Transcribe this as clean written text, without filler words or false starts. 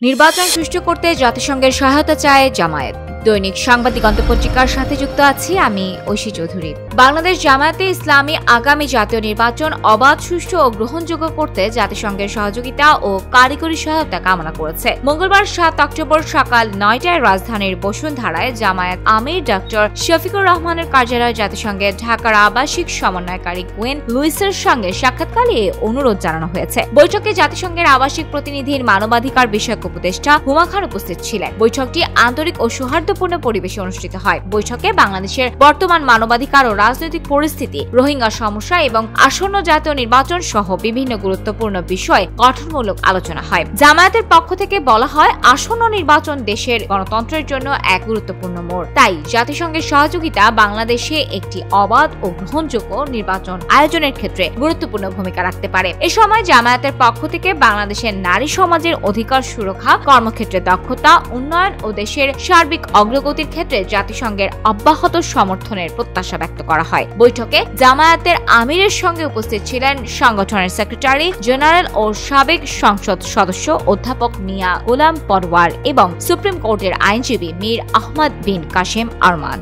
নির্বাচন সুষ্ঠু করতে জাতিসংঘের সহায়তা চায় জামায়াত। দৈনিক সাংবাদিক অন্তঃপত্রিকার সাথে যুক্ত আছি আমি ঐশী চৌধুরী। বাংলাদেশ জামায়াতে ইসলামী আগামী জাতীয় নির্বাচন অবাধ, সুষ্ঠু ও গ্রহণযোগ্য করতে জাতিসংঘের সহযোগিতা ও কারিগরি সহায়তা কামনা করেছে। মঙ্গলবার 7 অক্টোবর সকাল 9টায় রাজধানীর বসুন্ধরায় জামায়াত আমির ডক্টর শফিকুর রহমানের কার্যালয়ে জাতিসংঘের ঢাকার আবাসিক সমন্বয়কারী গুয়েন লুইসের সঙ্গে সাক্ষাৎকালে এই অনুরোধ জানানো হয়েছে। বৈঠকে জাতিসংঘের আবাসিক প্রতিনিধির মানবাধিকার বিষয়ক উপদেষ্টা হুমা খান উপস্থিত ছিলেন। বৈঠকটি আন্তরিক ও সৌহার্দ্যপূর্ণ পরিবেশে অনুষ্ঠিত হয়। বৈঠকে বাংলাদেশের বর্তমান মানবাধিকার ও রাজনৈতিক পরিস্থিতি, রোহিঙ্গা সমস্যা এবং আসন্ন জাতীয় নির্বাচন সহ বিভিন্ন গুরুত্বপূর্ণ বিষয়ে গঠনমূলক আলোচনা হয়। জামায়াতের পক্ষ থেকে বলা হয়, আসন্ন নির্বাচন দেশের গণতন্ত্রের জন্য এক গুরুত্বপূর্ণ মোড়। তাই জাতিসংঘের সহযোগিতা বাংলাদেশে একটি অবাধ ও গ্রহণযোগ্য নির্বাচন আয়োজনের ক্ষেত্রে গুরুত্বপূর্ণ ভূমিকা রাখতে পারে। এ সময় জামায়াতের পক্ষ থেকে বাংলাদেশের নারী সমাজের অধিকার সুরক্ষা, কর্মক্ষেত্রে দক্ষতা উন্নয়ন ও দেশের সার্বিক অগ্রগতির ক্ষেত্রে জাতিসংঘের অব্যাহত সমর্থনের প্রত্যাশা ব্যক্ত করা হয়। বৈঠকে জামায়াতের আমিরের সঙ্গে উপস্থিত ছিলেন সংগঠনের সেক্রেটারি জেনারেল ও সাবেক সংসদ সদস্য অধ্যাপক মিয়া গোলাম পরওয়ার এবং সুপ্রিম কোর্টের আইনজীবী মীর আহমদ বিন কাশেম আরমান।